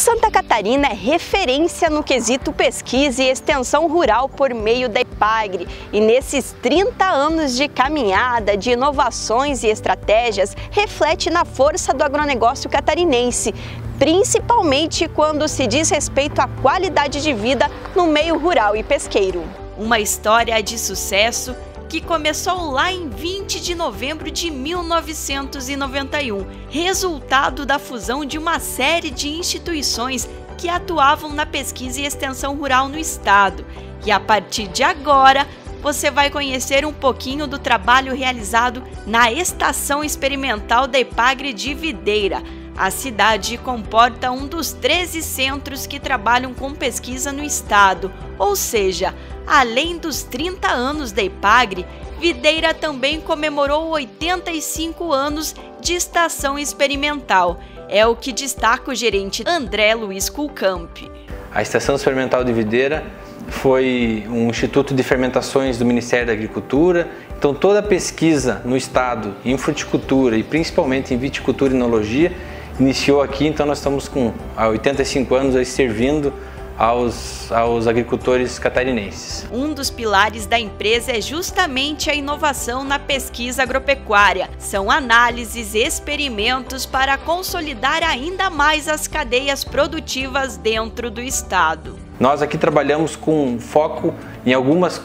Santa Catarina é referência no quesito pesquisa e extensão rural por meio da EPAGRE. E nesses 30 anos de caminhada, de inovações e estratégias, reflete na força do agronegócio catarinense, principalmente quando se diz respeito à qualidade de vida no meio rural e pesqueiro. Uma história de sucesso que começou lá em 20 de novembro de 1991, resultado da fusão de uma série de instituições que atuavam na pesquisa e extensão rural no estado. E a partir de agora, você vai conhecer um pouquinho do trabalho realizado na Estação Experimental da EPAGRE de Videira. A cidade comporta um dos 13 centros que trabalham com pesquisa no estado, ou seja, além dos 30 anos da EPAGRE, Videira também comemorou 85 anos de estação experimental. É o que destaca o gerente André Luiz Kulkamp. A Estação Experimental de Videira foi um instituto de fermentações do Ministério da Agricultura. Então toda a pesquisa no estado em fruticultura e principalmente em viticultura e enologia iniciou aqui. Então nós estamos há 85 anos aí servindo aos agricultores catarinenses. Um dos pilares da empresa é justamente a inovação na pesquisa agropecuária. São análises e experimentos para consolidar ainda mais as cadeias produtivas dentro do estado. Nós aqui trabalhamos com foco em algumas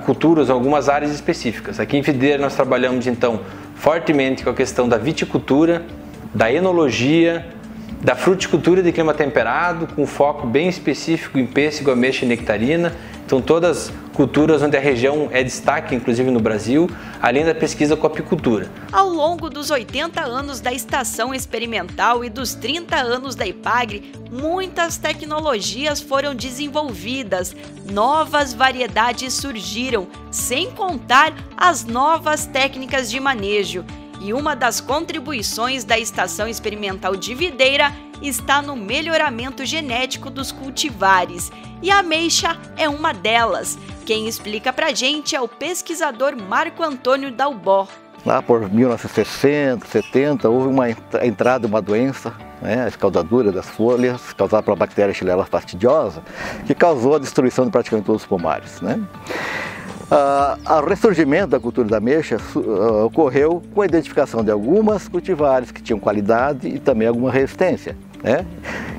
culturas, algumas áreas específicas. Aqui em Videira nós trabalhamos então fortemente com a questão da viticultura, da enologia, da fruticultura de clima temperado, com foco bem específico em pêssego, ameixa e nectarina. Então todas as culturas onde a região é destaque, inclusive no Brasil, além da pesquisa com apicultura. Ao longo dos 80 anos da Estação Experimental e dos 30 anos da EPAGRE, muitas tecnologias foram desenvolvidas, novas variedades surgiram, sem contar as novas técnicas de manejo. E uma das contribuições da Estação Experimental de Videira está no melhoramento genético dos cultivares. E a ameixa é uma delas. Quem explica pra gente é o pesquisador Marco Antônio Dalbó. Lá por 1960, 70, houve uma entrada de uma doença, a escaldadura das folhas, causada pela bactéria Xylella fastidiosa, que causou a destruição de praticamente todos os pomares. O ressurgimento da cultura da ameixa ocorreu com a identificação de algumas cultivares que tinham qualidade e também alguma resistência.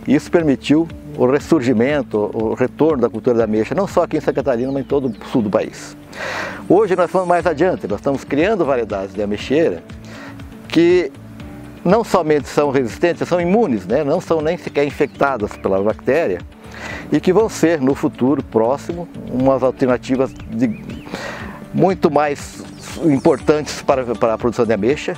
Isso permitiu o ressurgimento, o retorno da cultura da ameixa, não só aqui em Santa Catarina, mas em todo o sul do país. Hoje nós vamos mais adiante, nós estamos criando variedades de ameixeira que não somente são resistentes, são imunes, não são nem sequer infectadas pela bactéria, e que vão ser, no futuro próximo, umas alternativas muito mais importantes para a produção de ameixa,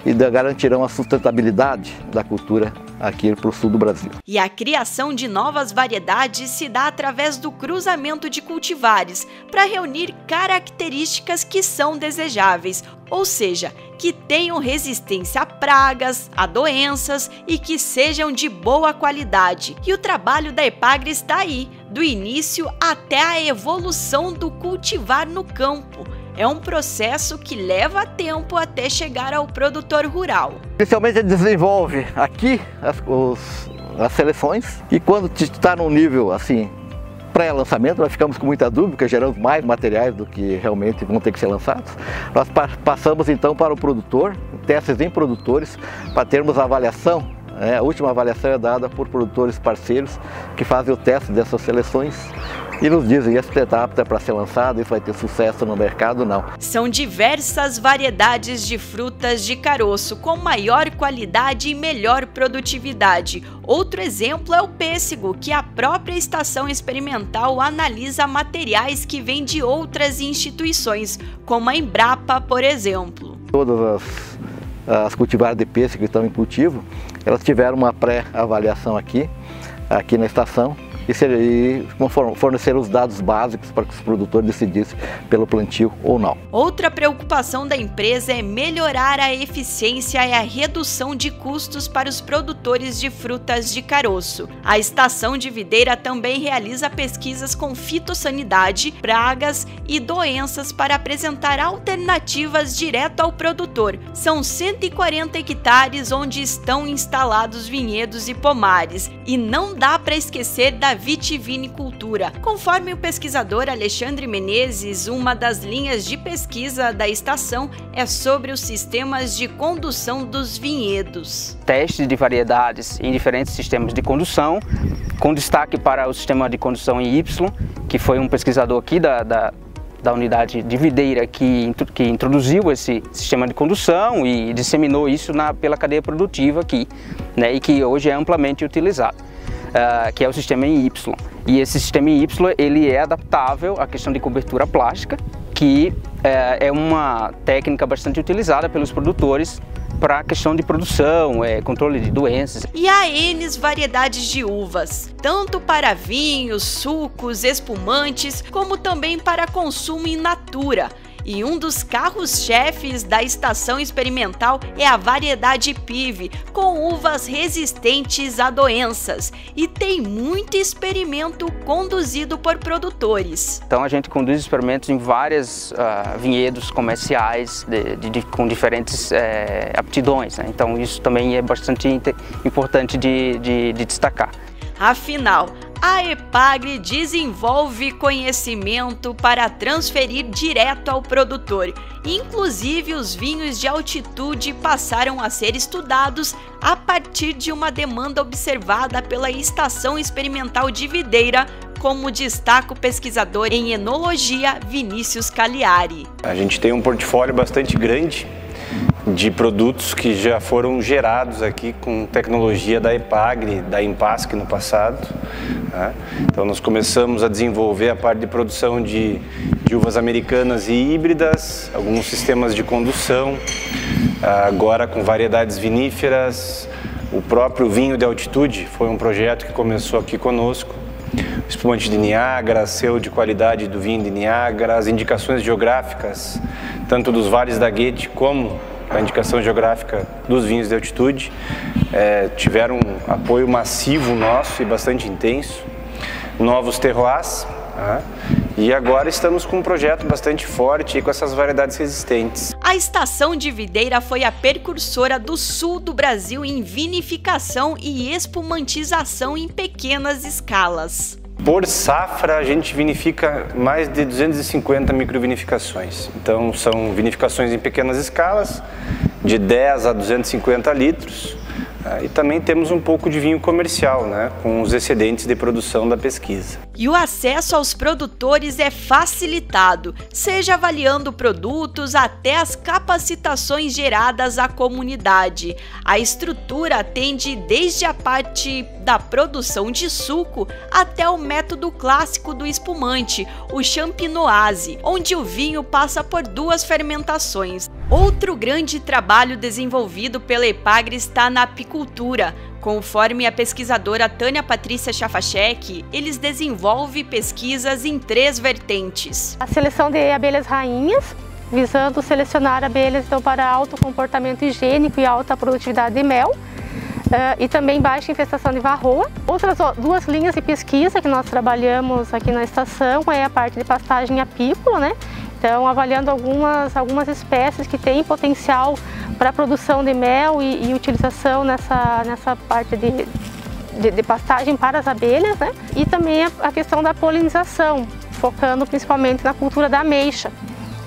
e garantirão a sustentabilidade da cultura aqui para o sul do Brasil. E a criação de novas variedades se dá através do cruzamento de cultivares, para reunir características que são desejáveis, ou seja, que tenham resistência a pragas, a doenças e que sejam de boa qualidade. E o trabalho da EPAGRE está aí, do início até a evolução do cultivar no campo. É um processo que leva tempo até chegar ao produtor rural. Inicialmente ele desenvolve aqui as seleções, e quando está num nível assim pré-lançamento, nós ficamos com muita dúvida, porque geramos mais materiais do que realmente vão ter que ser lançados. Nós passamos então para o produtor, testes em produtores, para termos a avaliação. A última avaliação é dada por produtores parceiros que fazem o teste dessas seleções e nos dizem se está apta para ser lançado, isso vai ter sucesso no mercado ou não. São diversas variedades de frutas de caroço com maior qualidade e melhor produtividade. Outro exemplo é o pêssego, que a própria Estação Experimental analisa materiais que vêm de outras instituições, como a Embrapa, por exemplo. Todas as cultivares de pêssego que estão em cultivo, elas tiveram uma pré-avaliação aqui na estação, e fornecer os dados básicos para que os produtores decidissem pelo plantio ou não. Outra preocupação da empresa é melhorar a eficiência e a redução de custos para os produtores de frutas de caroço. A estação de videira também realiza pesquisas com fitossanidade, pragas e doenças para apresentar alternativas direto ao produtor. São 140 hectares onde estão instalados vinhedos e pomares, e não dá para esquecer da vitivinicultura. Conforme o pesquisador Alexandre Menezes, uma das linhas de pesquisa da estação é sobre os sistemas de condução dos vinhedos. Testes de variedades em diferentes sistemas de condução, com destaque para o sistema de condução em Y, que foi um pesquisador aqui da unidade de videira que introduziu esse sistema de condução e disseminou isso pela cadeia produtiva aqui, né, e que hoje é amplamente utilizado, que é o sistema em Y. E esse sistema em Y ele é adaptável à questão de cobertura plástica, que é uma técnica bastante utilizada pelos produtores para a questão de produção, controle de doenças. E há N variedades de uvas, tanto para vinhos, sucos, espumantes, como também para consumo in natura. E um dos carros-chefes da estação experimental é a variedade Pive, com uvas resistentes a doenças. E tem muito experimento conduzido por produtores. Então a gente conduz experimentos em vários vinhedos comerciais com diferentes aptidões, né? Então isso também é bastante importante de destacar. Afinal, a Epagri desenvolve conhecimento para transferir direto ao produtor. Inclusive, os vinhos de altitude passaram a ser estudados a partir de uma demanda observada pela Estação Experimental de Videira, como destaca o pesquisador em enologia Vinícius Cagliari. A gente tem um portfólio bastante grande de produtos que já foram gerados aqui com tecnologia da Epagri, da Impasc no passado, né? Então nós começamos a desenvolver a parte de produção de uvas americanas e híbridas, alguns sistemas de condução, agora com variedades viníferas, o próprio vinho de altitude foi um projeto que começou aqui conosco, o espumante de Niágara, selo de qualidade do vinho de Niágara, as indicações geográficas, tanto dos vales da Guete como a indicação geográfica dos vinhos de altitude, tiveram um apoio massivo nosso e bastante intenso, novos terroirs, e agora estamos com um projeto bastante forte com essas variedades resistentes. A estação de videira foi a precursora do sul do Brasil em vinificação e espumantização em pequenas escalas. Por safra, a gente vinifica mais de 250 microvinificações. Então, são vinificações em pequenas escalas, de 10 a 250 litros. E também temos um pouco de vinho comercial, né, com os excedentes de produção da pesquisa. E o acesso aos produtores é facilitado, seja avaliando produtos até as capacitações geradas à comunidade. A estrutura atende desde a parte da produção de suco até o método clássico do espumante, o champenoise, onde o vinho passa por 2 fermentações. Outro grande trabalho desenvolvido pela Epagri está na apicultura. Conforme a pesquisadora Tânia Patrícia Chafachek, eles desenvolvem pesquisas em 3 vertentes. A seleção de abelhas rainhas, visando selecionar abelhas então, para alto comportamento higiênico e alta produtividade de mel, e também baixa infestação de varroa. Outras 2 linhas de pesquisa que nós trabalhamos aqui na estação é a parte de pastagem apícola, né? Então, avaliando algumas espécies que têm potencial para a produção de mel e utilização nessa parte de pastagem para as abelhas, né? E também a questão da polinização, focando principalmente na cultura da ameixa,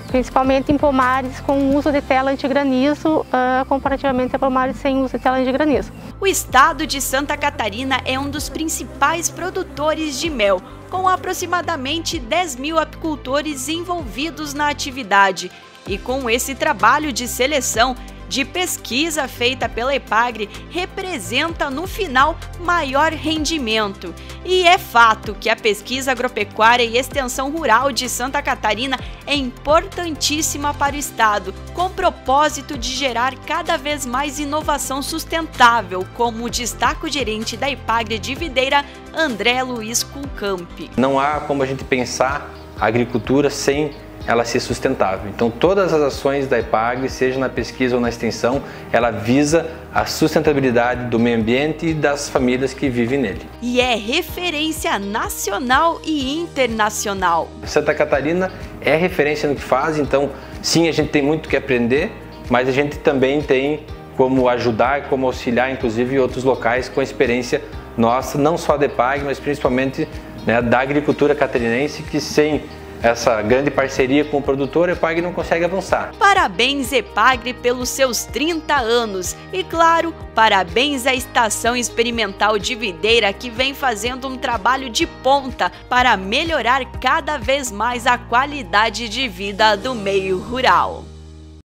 principalmente em pomares com uso de tela antigranizo, comparativamente a pomares sem uso de tela antigranizo. O estado de Santa Catarina é um dos principais produtores de mel, com aproximadamente 10 mil apicultores envolvidos na atividade. E com esse trabalho de seleção, de pesquisa feita pela EPAGRE representa, no final, maior rendimento. E é fato que a pesquisa agropecuária e extensão rural de Santa Catarina é importantíssima para o estado, com o propósito de gerar cada vez mais inovação sustentável, como destaca o gerente da EPAGRE de Videira, André Luiz Kulkamp. Não há como a gente pensar a agricultura sem ela ser sustentável. Então todas as ações da EPAGRE, seja na pesquisa ou na extensão, ela visa a sustentabilidade do meio ambiente e das famílias que vivem nele. E é referência nacional e internacional. Santa Catarina é referência no que faz, então sim, a gente tem muito que aprender, mas a gente também tem como ajudar, como auxiliar, inclusive, outros locais com a experiência nossa, não só da EPAGRE, mas principalmente, né, da agricultura catarinense, que sem essa grande parceria com o produtor, a EPAGRE não consegue avançar. Parabéns, EPAGRE, pelos seus 30 anos. E claro, parabéns à Estação Experimental de Videira, que vem fazendo um trabalho de ponta para melhorar cada vez mais a qualidade de vida do meio rural.